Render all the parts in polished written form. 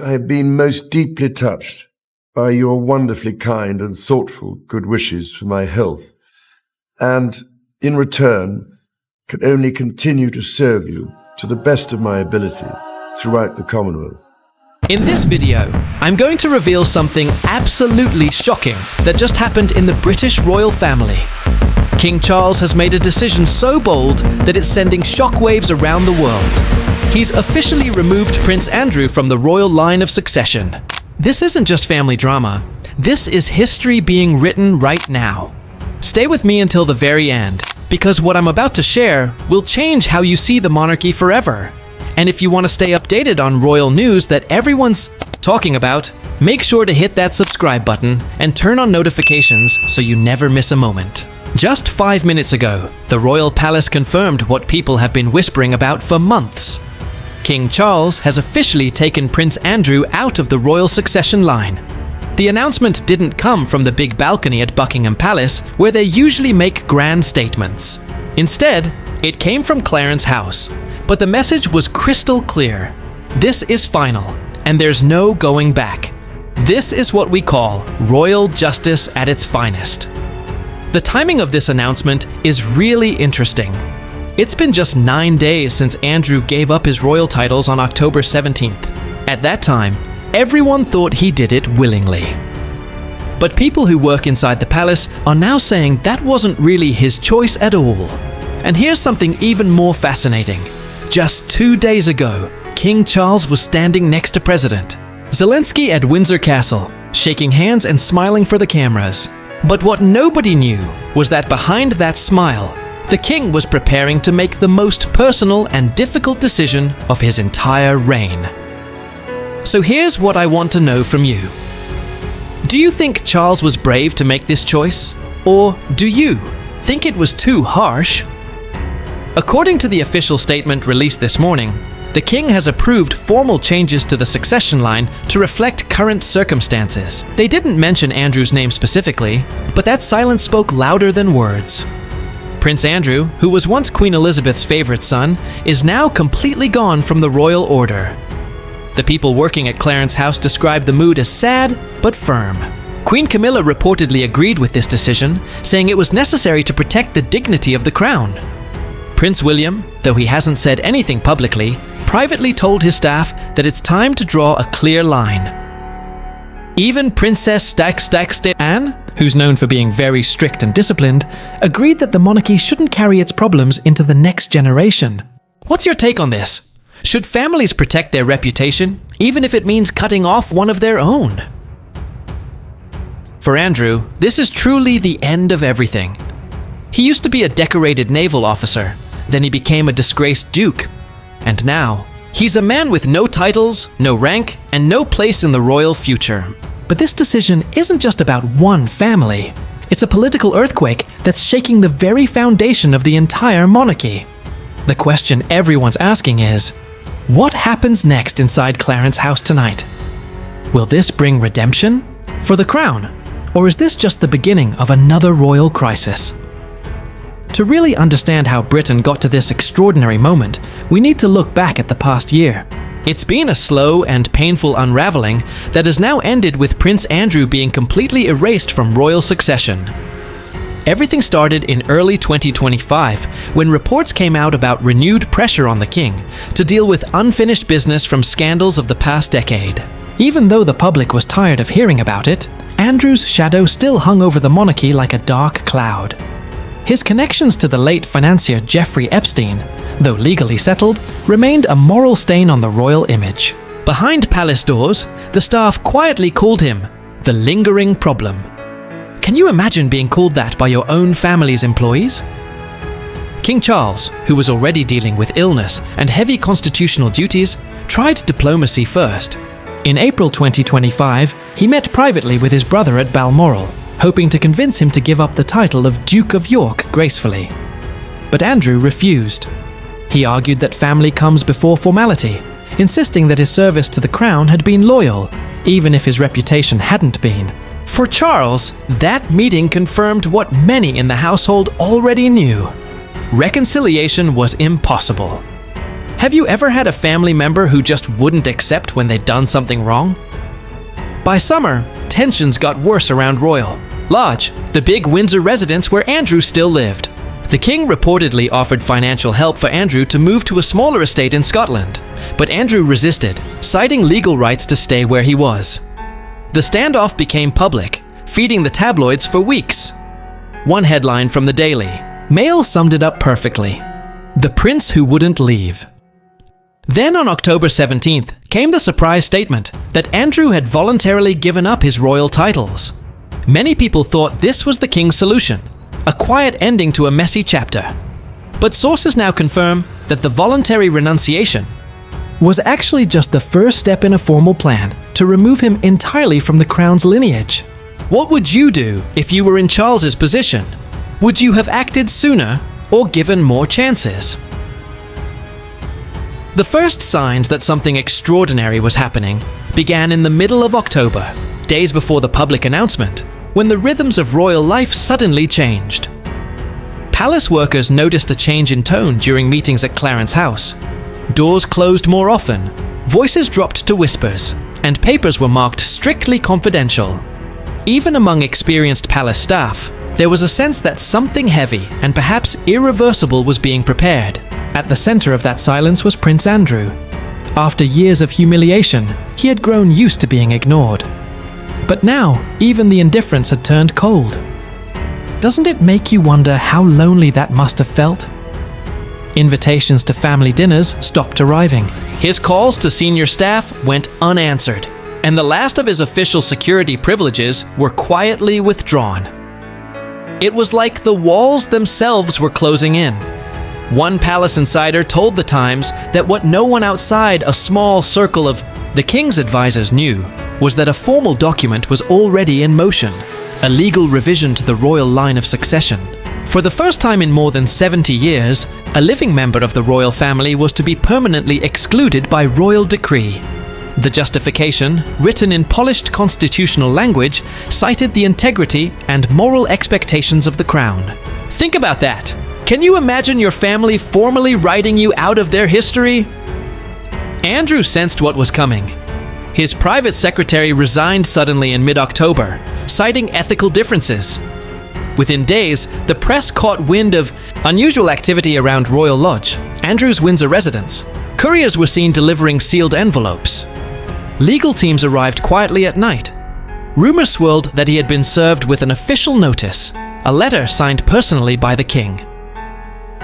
I have been most deeply touched by your wonderfully kind and thoughtful good wishes for my health, and in return can only continue to serve you to the best of my ability throughout the Commonwealth. In this video, I'm going to reveal something absolutely shocking that just happened in the British royal family. King Charles has made a decision so bold that it's sending shockwaves around the world. He's officially removed Prince Andrew from the royal line of succession. This isn't just family drama. This is history being written right now. Stay with me until the very end, because what I'm about to share will change how you see the monarchy forever. And if you want to stay updated on royal news that everyone's talking about, make sure to hit that subscribe button and turn on notifications so you never miss a moment. Just 5 minutes ago, the royal palace confirmed what people have been whispering about for months. King Charles has officially taken Prince Andrew out of the royal succession line. The announcement didn't come from the big balcony at Buckingham Palace, where they usually make grand statements. Instead, it came from Clarence House. But the message was crystal clear. This is final, and there's no going back. This is what we call royal justice at its finest. The timing of this announcement is really interesting. It's been just 9 days since Andrew gave up his royal titles on October 17th. At that time, everyone thought he did it willingly. But people who work inside the palace are now saying that wasn't really his choice at all. And here's something even more fascinating. Just 2 days ago, King Charles was standing next to President Zelensky at Windsor Castle, shaking hands and smiling for the cameras. But what nobody knew was that behind that smile, the king was preparing to make the most personal and difficult decision of his entire reign. So here's what I want to know from you. Do you think Charles was brave to make this choice? Or do you think it was too harsh? According to the official statement released this morning, the king has approved formal changes to the succession line to reflect current circumstances. They didn't mention Andrew's name specifically, but that silence spoke louder than words. Prince Andrew, who was once Queen Elizabeth's favorite son, is now completely gone from the royal order. The people working at Clarence House described the mood as sad but firm. Queen Camilla reportedly agreed with this decision, saying it was necessary to protect the dignity of the crown. Prince William, though he hasn't said anything publicly, privately told his staff that it's time to draw a clear line. Even Princess Anne, who's known for being very strict and disciplined, agreed that the monarchy shouldn't carry its problems into the next generation. What's your take on this? Should families protect their reputation, even if it means cutting off one of their own? For Andrew, this is truly the end of everything. He used to be a decorated naval officer. Then he became a disgraced duke. And now, he's a man with no titles, no rank, and no place in the royal future. But this decision isn't just about one family. It's a political earthquake that's shaking the very foundation of the entire monarchy. The question everyone's asking is, what happens next inside Clarence House tonight? Will this bring redemption for the crown? Or is this just the beginning of another royal crisis? To really understand how Britain got to this extraordinary moment, we need to look back at the past year. It's been a slow and painful unraveling that has now ended with Prince Andrew being completely erased from royal succession. Everything started in early 2025 when reports came out about renewed pressure on the king to deal with unfinished business from scandals of the past decade. Even though the public was tired of hearing about it, Andrew's shadow still hung over the monarchy like a dark cloud. His connections to the late financier Jeffrey Epstein, though legally settled, remained a moral stain on the royal image. Behind palace doors, the staff quietly called him the lingering problem. Can you imagine being called that by your own family's employees? King Charles, who was already dealing with illness and heavy constitutional duties, tried diplomacy first. In April 2025, he met privately with his brother at Balmoral, hoping to convince him to give up the title of Duke of York gracefully. But Andrew refused. He argued that family comes before formality, insisting that his service to the crown had been loyal, even if his reputation hadn't been. For Charles, that meeting confirmed what many in the household already knew. Reconciliation was impossible. Have you ever had a family member who just wouldn't accept when they'd done something wrong? By summer, tensions got worse around Royal Lodge, the big Windsor residence where Andrew still lived. The king reportedly offered financial help for Andrew to move to a smaller estate in Scotland, but Andrew resisted, citing legal rights to stay where he was. The standoff became public, feeding the tabloids for weeks. One headline from the Daily Mail summed it up perfectly: "The Prince Who Wouldn't Leave." Then on October 17th came the surprise statement that Andrew had voluntarily given up his royal titles. Many people thought this was the king's solution, a quiet ending to a messy chapter. But sources now confirm that the voluntary renunciation was actually just the first step in a formal plan to remove him entirely from the crown's lineage. What would you do if you were in Charles's position? Would you have acted sooner or given more chances? The first signs that something extraordinary was happening began in the middle of October, days before the public announcement, when the rhythms of royal life suddenly changed. Palace workers noticed a change in tone during meetings at Clarence House. Doors closed more often, voices dropped to whispers, and papers were marked strictly confidential. Even among experienced palace staff, there was a sense that something heavy and perhaps irreversible was being prepared. At the center of that silence was Prince Andrew. After years of humiliation, he had grown used to being ignored. But now, even the indifference had turned cold. Doesn't it make you wonder how lonely that must have felt? Invitations to family dinners stopped arriving. His calls to senior staff went unanswered, and the last of his official security privileges were quietly withdrawn. It was like the walls themselves were closing in. One palace insider told The Times that what no one outside a small circle of the king's advisors knew was that a formal document was already in motion, a legal revision to the royal line of succession. For the first time in more than 70 years, a living member of the royal family was to be permanently excluded by royal decree. The justification, written in polished constitutional language, cited the integrity and moral expectations of the crown. Think about that. Can you imagine your family formally writing you out of their history? Andrew sensed what was coming. His private secretary resigned suddenly in mid-October, citing ethical differences. Within days, the press caught wind of unusual activity around Royal Lodge, Andrew's Windsor residence. Couriers were seen delivering sealed envelopes. Legal teams arrived quietly at night. Rumors swirled that he had been served with an official notice, a letter signed personally by the king.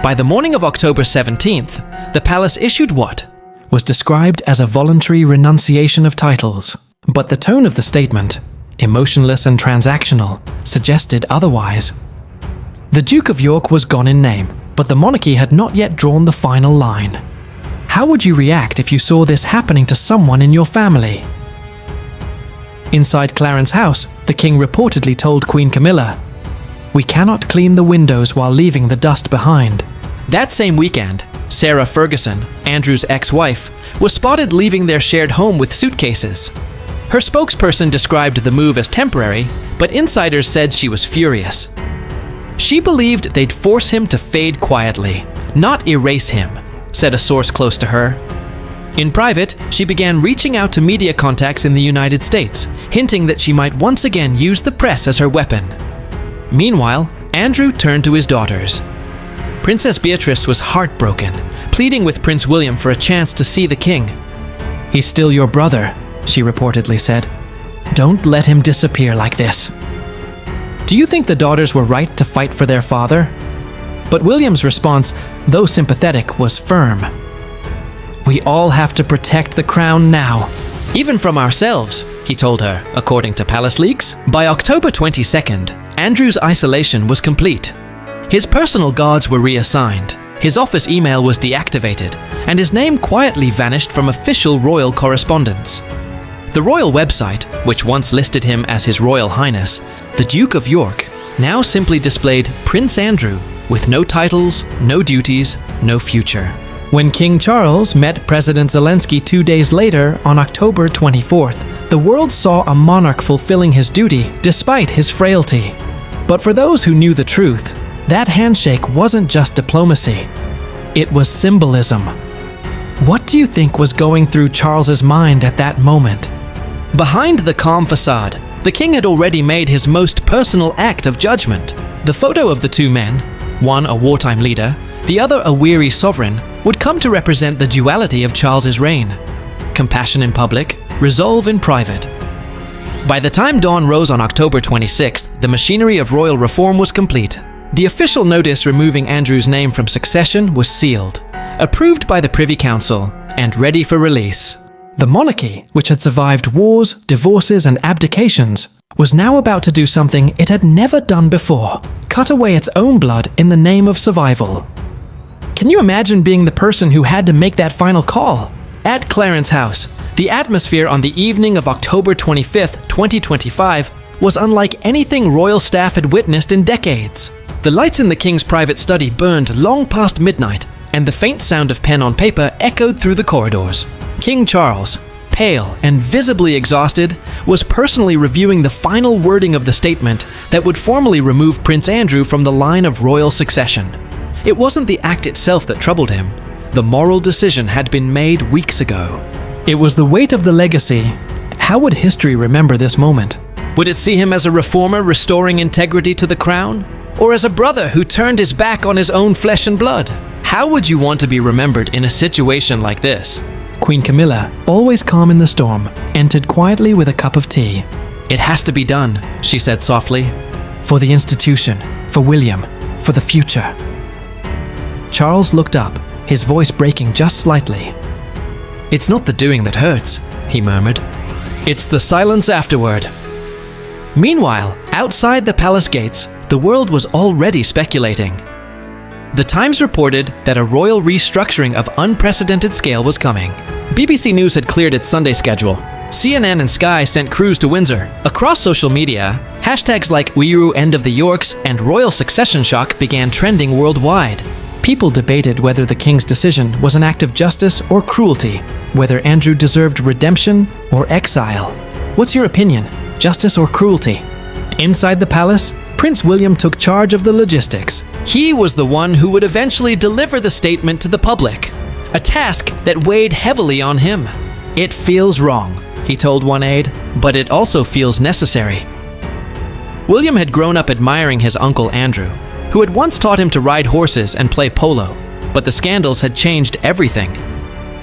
By the morning of October 17th, the palace issued what was described as a voluntary renunciation of titles. But the tone of the statement, emotionless and transactional, suggested otherwise. The Duke of York was gone in name, but the monarchy had not yet drawn the final line. How would you react if you saw this happening to someone in your family? Inside Clarence House, the king reportedly told Queen Camilla, "We cannot clean the windows while leaving the dust behind." That same weekend, Sarah Ferguson, Andrew's ex-wife, was spotted leaving their shared home with suitcases. Her spokesperson described the move as temporary, but insiders said she was furious. She believed they'd force him to fade quietly, not erase him, said a source close to her. In private, she began reaching out to media contacts in the United States, hinting that she might once again use the press as her weapon. Meanwhile, Andrew turned to his daughters. Princess Beatrice was heartbroken, pleading with Prince William for a chance to see the king. "He's still your brother," she reportedly said. "Don't let him disappear like this." Do you think the daughters were right to fight for their father? But William's response, though sympathetic, was firm. "We all have to protect the crown now, even from ourselves," he told her, according to palace leaks. By October 22nd, Andrew's isolation was complete. His personal guards were reassigned, his office email was deactivated, and his name quietly vanished from official royal correspondence. The royal website, which once listed him as His Royal Highness, the Duke of York, now simply displayed Prince Andrew, with no titles, no duties, no future. When King Charles met President Zelensky 2 days later, on October 24th, the world saw a monarch fulfilling his duty despite his frailty. But for those who knew the truth, that handshake wasn't just diplomacy. It was symbolism. What do you think was going through Charles's mind at that moment? Behind the calm facade, the king had already made his most personal act of judgment. The photo of the two men, one a wartime leader, the other a weary sovereign, would come to represent the duality of Charles's reign. Compassion in public, resolve in private. By the time dawn rose on October 26th, the machinery of royal reform was complete. The official notice removing Andrew's name from succession was sealed, approved by the Privy Council, and ready for release. The monarchy, which had survived wars, divorces, and abdications, was now about to do something it had never done before: cut away its own blood in the name of survival. Can you imagine being the person who had to make that final call? At Clarence House, the atmosphere on the evening of October 25th, 2025 was unlike anything royal staff had witnessed in decades. The lights in the king's private study burned long past midnight, and the faint sound of pen on paper echoed through the corridors. King Charles, pale and visibly exhausted, was personally reviewing the final wording of the statement that would formally remove Prince Andrew from the line of royal succession. It wasn't the act itself that troubled him. The moral decision had been made weeks ago. It was the weight of the legacy. How would history remember this moment? Would it see him as a reformer restoring integrity to the crown? Or as a brother who turned his back on his own flesh and blood? How would you want to be remembered in a situation like this? Queen Camilla, always calm in the storm, entered quietly with a cup of tea. "It has to be done," she said softly. "For the institution, for William, for the future." Charles looked up, his voice breaking just slightly. "It's not the doing that hurts," he murmured. "It's the silence afterward." Meanwhile, outside the palace gates, the world was already speculating. The Times reported that a royal restructuring of unprecedented scale was coming. BBC News had cleared its Sunday schedule. CNN and Sky sent crews to Windsor. Across social media, hashtags like Uyghur End of the Yorks and Royal Succession Shock began trending worldwide. People debated whether the king's decision was an act of justice or cruelty, whether Andrew deserved redemption or exile. What's your opinion? Justice or cruelty? Inside the palace, Prince William took charge of the logistics. He was the one who would eventually deliver the statement to the public, a task that weighed heavily on him. "It feels wrong," he told one aide, "but it also feels necessary." William had grown up admiring his uncle Andrew, who had once taught him to ride horses and play polo, but the scandals had changed everything.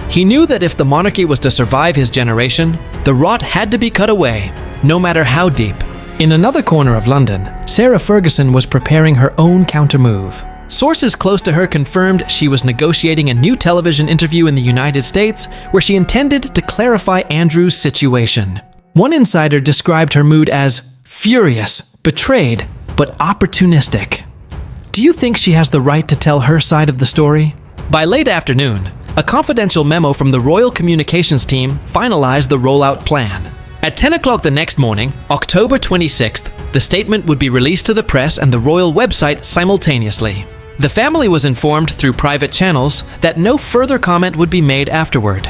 He knew that if the monarchy was to survive his generation, the rot had to be cut away, no matter how deep. In another corner of London, Sarah Ferguson was preparing her own countermove. Sources close to her confirmed she was negotiating a new television interview in the United States where she intended to clarify Andrew's situation. One insider described her mood as furious, betrayed, but opportunistic. Do you think she has the right to tell her side of the story? By late afternoon, a confidential memo from the Royal Communications team finalized the rollout plan. At 10 o'clock the next morning, October 26th, the statement would be released to the press and the royal website simultaneously. The family was informed through private channels that no further comment would be made afterward.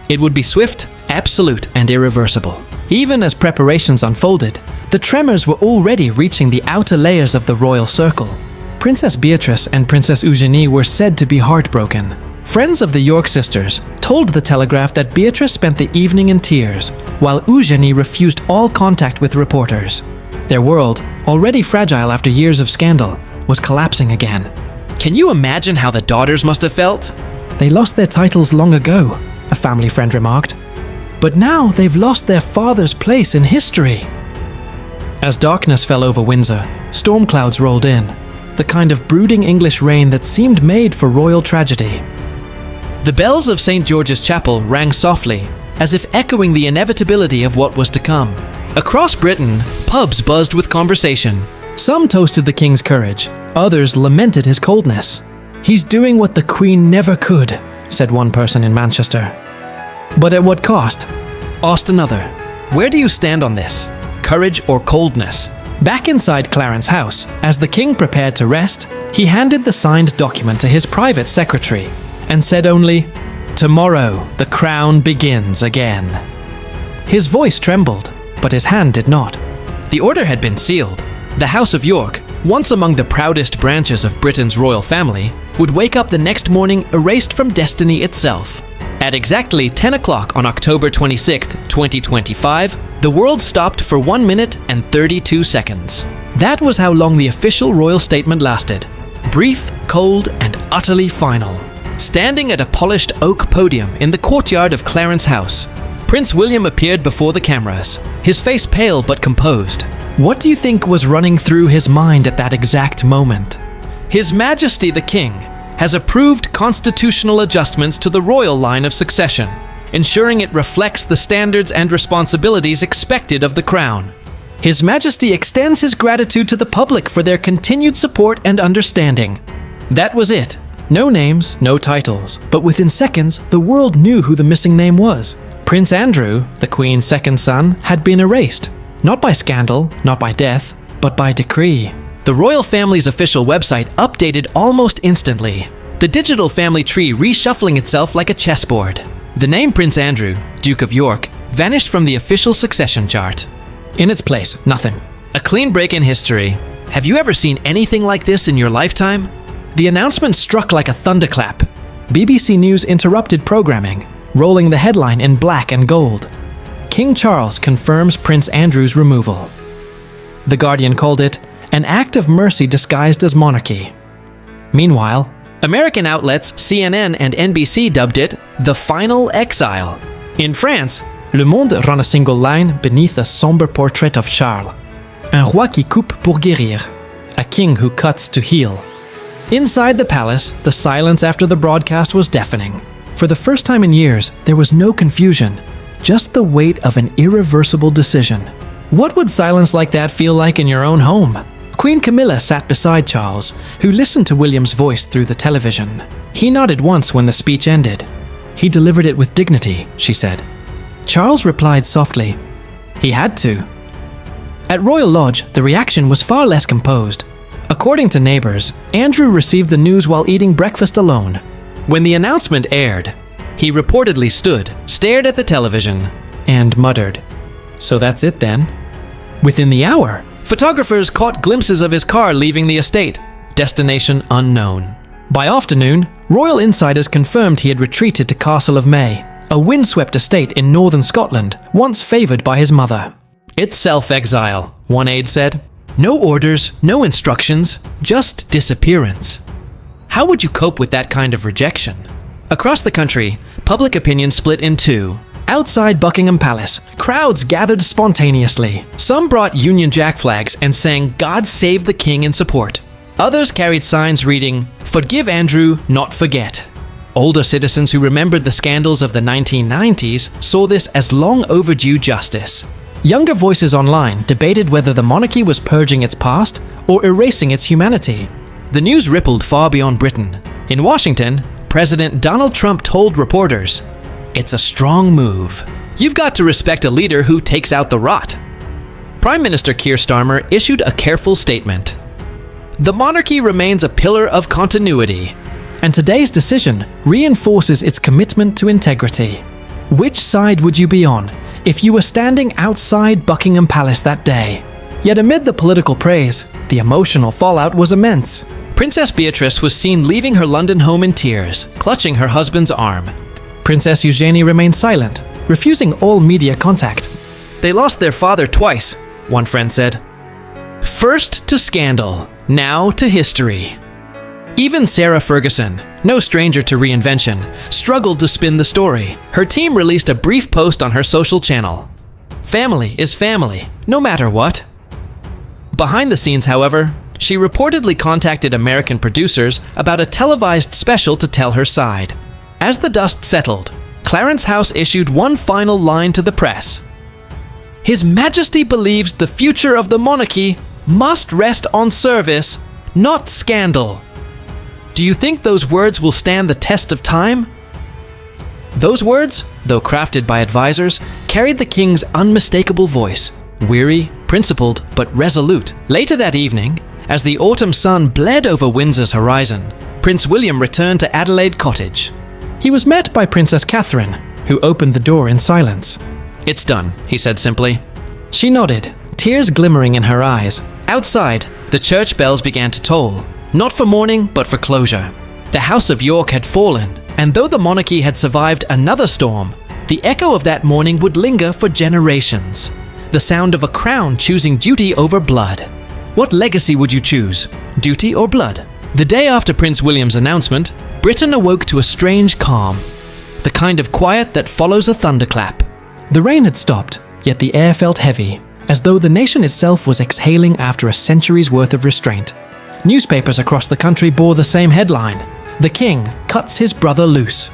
It would be swift, absolute, and irreversible. Even as preparations unfolded, the tremors were already reaching the outer layers of the royal circle. Princess Beatrice and Princess Eugenie were said to be heartbroken. Friends of the York sisters told the Telegraph that Beatrice spent the evening in tears, while Eugenie refused all contact with reporters. Their world, already fragile after years of scandal, was collapsing again. Can you imagine how the daughters must have felt? "They lost their titles long ago," a family friend remarked. "But now they've lost their father's place in history." As darkness fell over Windsor, storm clouds rolled in, the kind of brooding English rain that seemed made for royal tragedy. The bells of St. George's Chapel rang softly, as if echoing the inevitability of what was to come. Across Britain, pubs buzzed with conversation. Some toasted the king's courage, others lamented his coldness. "He's doing what the Queen never could," said one person in Manchester. "But at what cost?" asked another. "Where do you stand on this? Courage or coldness?" Back inside Clarence House, as the king prepared to rest, he handed the signed document to his private secretary and said only, "Tomorrow the crown begins again." His voice trembled, but his hand did not. The order had been sealed. The House of York, once among the proudest branches of Britain's royal family, would wake up the next morning erased from destiny itself. At exactly 10 o'clock on October 26, 2025, the world stopped for 1 minute and 32 seconds. That was how long the official royal statement lasted. Brief, cold, and utterly final. Standing at a polished oak podium in the courtyard of Clarence House, Prince William appeared before the cameras, his face pale but composed. What do you think was running through his mind at that exact moment? His Majesty the King has approved constitutional adjustments to the royal line of succession, ensuring it reflects the standards and responsibilities expected of the crown. His Majesty extends his gratitude to the public for their continued support and understanding. That was it. No names, no titles, but within seconds, the world knew who the missing name was. Prince Andrew, the Queen's second son, had been erased. Not by scandal, not by death, but by decree. The royal family's official website updated almost instantly, the digital family tree reshuffling itself like a chessboard. The name Prince Andrew, Duke of York, vanished from the official succession chart. In its place, nothing. A clean break in history. Have you ever seen anything like this in your lifetime? The announcement struck like a thunderclap. BBC News interrupted programming, rolling the headline in black and gold. King Charles confirms Prince Andrew's removal. The Guardian called it an act of mercy disguised as monarchy. Meanwhile, American outlets CNN and NBC dubbed it the final exile. In France, Le Monde ran a single line beneath a somber portrait of Charles. Un roi qui coupe pour guérir. A king who cuts to heal. Inside the palace, the silence after the broadcast was deafening. For the first time in years, there was no confusion, just the weight of an irreversible decision. What would silence like that feel like in your own home? Queen Camilla sat beside Charles, who listened to William's voice through the television. He nodded once when the speech ended. He delivered it with dignity, she said. Charles replied softly, he had to. At Royal Lodge, the reaction was far less composed. According to neighbors, Andrew received the news while eating breakfast alone. When the announcement aired, he reportedly stood, stared at the television, and muttered, "So that's it then?" Within the hour, photographers caught glimpses of his car leaving the estate, destination unknown. By afternoon, royal insiders confirmed he had retreated to Castle of May, a windswept estate in northern Scotland, once favoured by his mother. It's self-exile, one aide said. No orders, no instructions, just disappearance. How would you cope with that kind of rejection? Across the country, public opinion split in two. Outside Buckingham Palace, crowds gathered spontaneously. Some brought Union Jack flags and sang "God Save the King" in support. Others carried signs reading, "Forgive Andrew, not forget." Older citizens who remembered the scandals of the 1990s saw this as long overdue justice. Younger voices online debated whether the monarchy was purging its past or erasing its humanity. The news rippled far beyond Britain. In Washington, President Donald Trump told reporters, "It's a strong move. You've got to respect a leader who takes out the rot." Prime Minister Keir Starmer issued a careful statement. The monarchy remains a pillar of continuity, and today's decision reinforces its commitment to integrity. Which side would you be on if you were standing outside Buckingham Palace that day? Yet amid the political praise, the emotional fallout was immense. Princess Beatrice was seen leaving her London home in tears, clutching her husband's arm. Princess Eugenie remained silent, refusing all media contact. They lost their father twice, one friend said. First to scandal, now to history. Even Sarah Ferguson, no stranger to reinvention, struggled to spin the story. Her team released a brief post on her social channel. Family is family, no matter what. Behind the scenes, however, she reportedly contacted American producers about a televised special to tell her side. As the dust settled, Clarence House issued one final line to the press. His Majesty believes the future of the monarchy must rest on service, not scandal. Do you think those words will stand the test of time? Those words, though crafted by advisors, carried the king's unmistakable voice, weary, principled, but resolute. Later that evening, as the autumn sun bled over Windsor's horizon, Prince William returned to Adelaide Cottage. He was met by Princess Catherine, who opened the door in silence. "It's done," he said simply. She nodded, tears glimmering in her eyes. Outside, the church bells began to toll, not for mourning, but for closure. The House of York had fallen, And though the monarchy had survived another storm, the echo of that morning would linger for generations. The sound of a crown choosing duty over blood. What legacy would you choose? Duty or blood? The day after Prince William's announcement, Britain awoke to a strange calm. The kind of quiet that follows a thunderclap. The rain had stopped, yet the air felt heavy, as though the nation itself was exhaling after a century's worth of restraint. Newspapers across the country bore the same headline: "The King cuts his brother loose."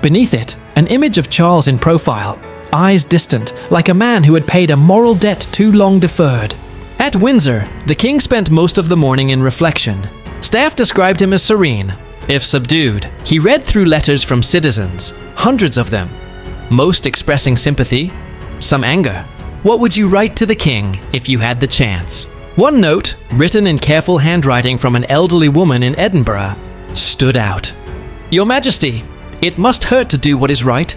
Beneath it, an image of Charles in profile, eyes distant, like a man who had paid a moral debt too long deferred. At Windsor, the King spent most of the morning in reflection. Staff described him as serene, if subdued. He read through letters from citizens, hundreds of them, most expressing sympathy, some anger. What would you write to the King if you had the chance? One note, written in careful handwriting from an elderly woman in Edinburgh, stood out. "Your Majesty, it must hurt to do what is right,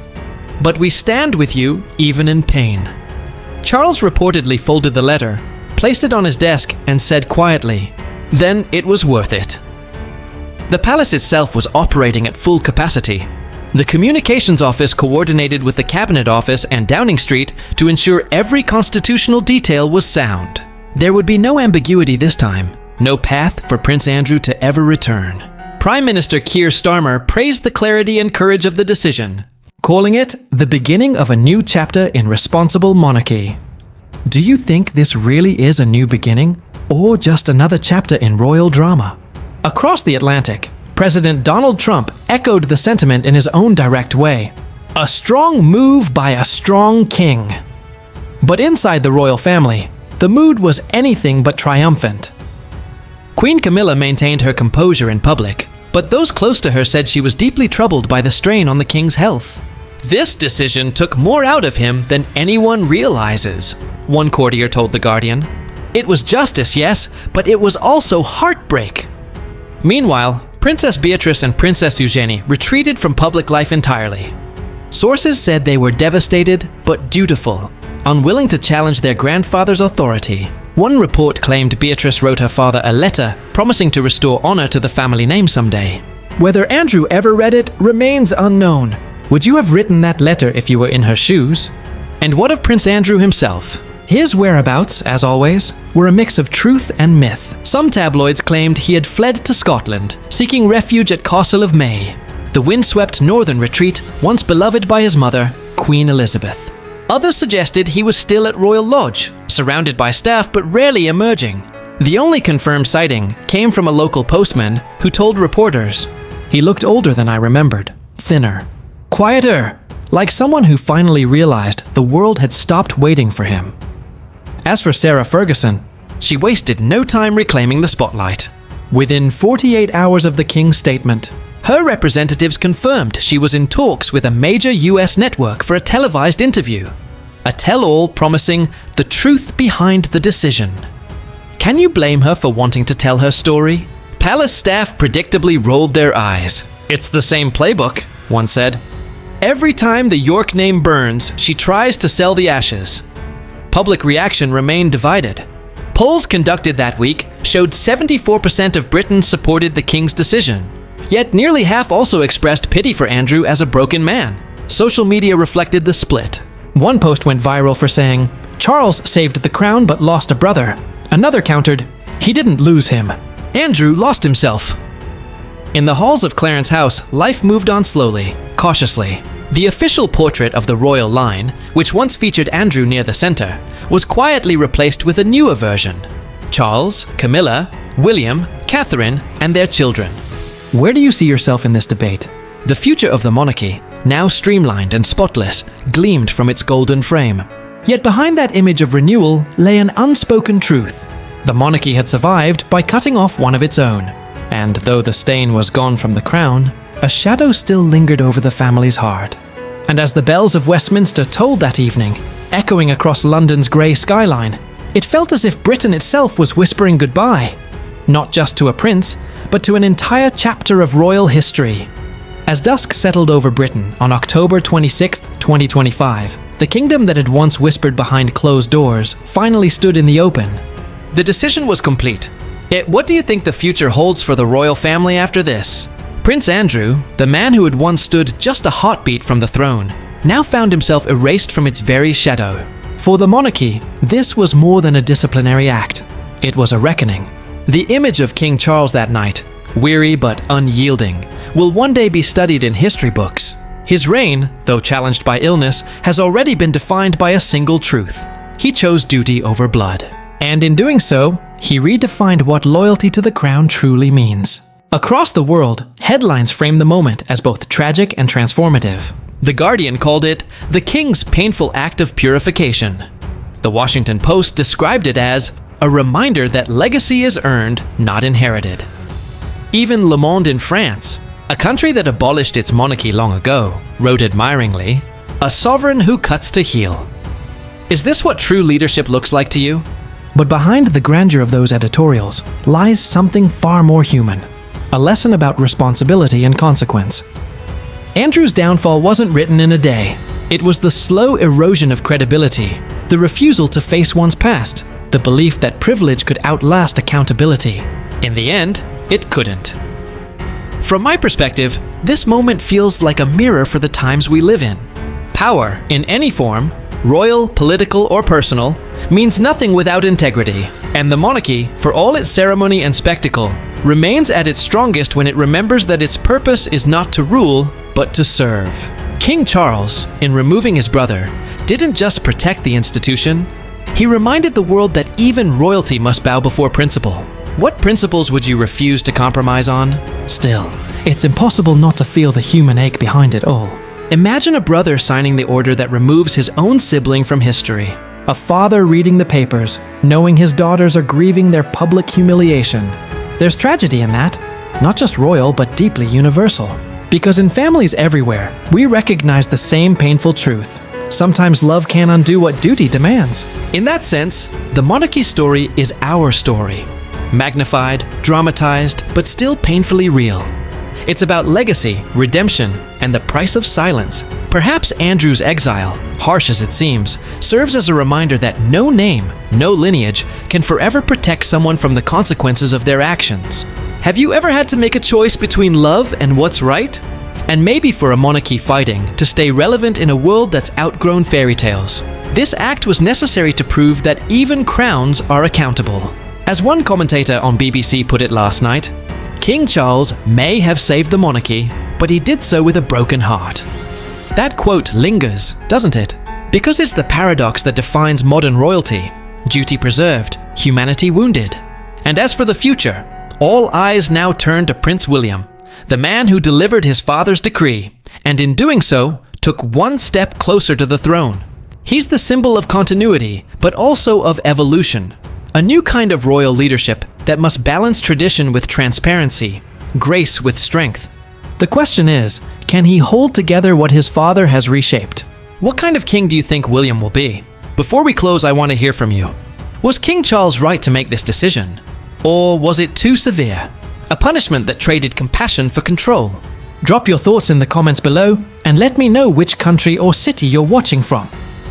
but we stand with you even in pain." Charles reportedly folded the letter, placed it on his desk, and said quietly, "Then it was worth it." The palace itself was operating at full capacity. The communications office coordinated with the cabinet office and Downing Street to ensure every constitutional detail was sound. There would be no ambiguity this time, no path for Prince Andrew to ever return. Prime Minister Keir Starmer praised the clarity and courage of the decision, calling it the beginning of a new chapter in responsible monarchy. Do you think this really is a new beginning, or just another chapter in royal drama? Across the Atlantic, President Donald Trump echoed the sentiment in his own direct way. A strong move by a strong king. But inside the royal family, the mood was anything but triumphant. Queen Camilla maintained her composure in public, but those close to her said she was deeply troubled by the strain on the king's health. "This decision took more out of him than anyone realizes," one courtier told The Guardian. "It was justice, yes, but it was also heartbreak." Meanwhile, Princess Beatrice and Princess Eugenie retreated from public life entirely. Sources said they were devastated but dutiful, unwilling to challenge their grandfather's authority. One report claimed Beatrice wrote her father a letter promising to restore honor to the family name someday. Whether Andrew ever read it remains unknown. Would you have written that letter if you were in her shoes? And what of Prince Andrew himself? His whereabouts, as always, were a mix of truth and myth. Some tabloids claimed he had fled to Scotland, seeking refuge at Castle of May, the windswept northern retreat once beloved by his mother, Queen Elizabeth. Others suggested he was still at Royal Lodge, surrounded by staff but rarely emerging. The only confirmed sighting came from a local postman who told reporters, "He looked older than I remembered, thinner, quieter, like someone who finally realized the world had stopped waiting for him." As for Sarah Ferguson, she wasted no time reclaiming the spotlight. Within 48 hours of the King's statement, her representatives confirmed she was in talks with a major US network for a televised interview, a tell-all promising the truth behind the decision. Can you blame her for wanting to tell her story? Palace staff predictably rolled their eyes. "It's the same playbook," one said. "Every time the York name burns, she tries to sell the ashes." Public reaction remained divided. Polls conducted that week showed 74% of Britons supported the King's decision. Yet nearly half also expressed pity for Andrew as a broken man. Social media reflected the split. One post went viral for saying, "Charles saved the crown but lost a brother." Another countered, "He didn't lose him. Andrew lost himself." In the halls of Clarence House, life moved on slowly, cautiously. The official portrait of the royal line, which once featured Andrew near the center, was quietly replaced with a newer version. Charles, Camilla, William, Catherine, and their children. Where do you see yourself in this debate? The future of the monarchy, now streamlined and spotless, gleamed from its golden frame. Yet behind that image of renewal lay an unspoken truth. The monarchy had survived by cutting off one of its own. And though the stain was gone from the crown, a shadow still lingered over the family's heart. And as the bells of Westminster tolled that evening, echoing across London's grey skyline, it felt as if Britain itself was whispering goodbye, not just to a prince, but to an entire chapter of royal history. As dusk settled over Britain on October 26, 2025, the kingdom that had once whispered behind closed doors finally stood in the open. The decision was complete. Yet what do you think the future holds for the royal family after this? Prince Andrew, the man who had once stood just a heartbeat from the throne, now found himself erased from its very shadow. For the monarchy, this was more than a disciplinary act. It was a reckoning. The image of King Charles that night, weary but unyielding, will one day be studied in history books. His reign, though challenged by illness, has already been defined by a single truth. He chose duty over blood. And in doing so, he redefined what loyalty to the crown truly means. Across the world, headlines frame the moment as both tragic and transformative. The Guardian called it the king's painful act of purification. The Washington Post described it as a reminder that legacy is earned, not inherited. Even Le Monde in France, a country that abolished its monarchy long ago, wrote admiringly, "A sovereign who cuts to heal." Is this what true leadership looks like to you? But behind the grandeur of those editorials lies something far more human, a lesson about responsibility and consequence. Andrew's downfall wasn't written in a day. It was the slow erosion of credibility, the refusal to face one's past, the belief that privilege could outlast accountability. In the end, it couldn't. From my perspective, this moment feels like a mirror for the times we live in. Power, in any form, royal, political, or personal, means nothing without integrity, and the monarchy, for all its ceremony and spectacle, remains at its strongest when it remembers that its purpose is not to rule, but to serve. King Charles, in removing his brother, didn't just protect the institution, he reminded the world that even royalty must bow before principle. What principles would you refuse to compromise on? Still, it's impossible not to feel the human ache behind it all. Imagine a brother signing the order that removes his own sibling from history. A father reading the papers, knowing his daughters are grieving their public humiliation. There's tragedy in that, not just royal, but deeply universal. Because in families everywhere, we recognize the same painful truth. Sometimes love can't undo what duty demands. In that sense, the monarchy story is our story. Magnified, dramatized, but still painfully real. It's about legacy, redemption, and the price of silence. Perhaps Andrew's exile, harsh as it seems, serves as a reminder that no name, no lineage, can forever protect someone from the consequences of their actions. Have you ever had to make a choice between love and what's right? And maybe for a monarchy fighting to stay relevant in a world that's outgrown fairy tales. This act was necessary to prove that even crowns are accountable. As one commentator on BBC put it last night, King Charles may have saved the monarchy, but he did so with a broken heart. That quote lingers, doesn't it? Because it's the paradox that defines modern royalty: duty preserved, humanity wounded. And as for the future, all eyes now turn to Prince William, the man who delivered his father's decree, and in doing so, took one step closer to the throne. He's the symbol of continuity, but also of evolution. A new kind of royal leadership that must balance tradition with transparency, grace with strength. The question is, can he hold together what his father has reshaped? What kind of king do you think William will be? Before we close, I want to hear from you. Was King Charles right to make this decision? Or was it too severe? A punishment that traded compassion for control? Drop your thoughts in the comments below and let me know which country or city you're watching from.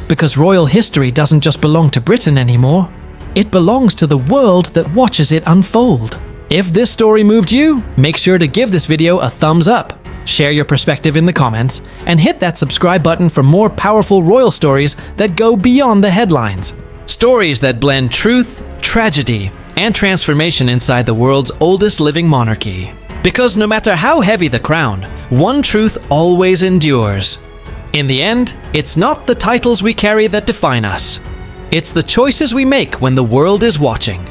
Because royal history doesn't just belong to Britain anymore. It belongs to the world that watches it unfold. If this story moved you, make sure to give this video a thumbs up, share your perspective in the comments, and hit that subscribe button for more powerful royal stories that go beyond the headlines. Stories that blend truth, tragedy, and transformation inside the world's oldest living monarchy. Because no matter how heavy the crown, one truth always endures. In the end, it's not the titles we carry that define us. It's the choices we make when the world is watching.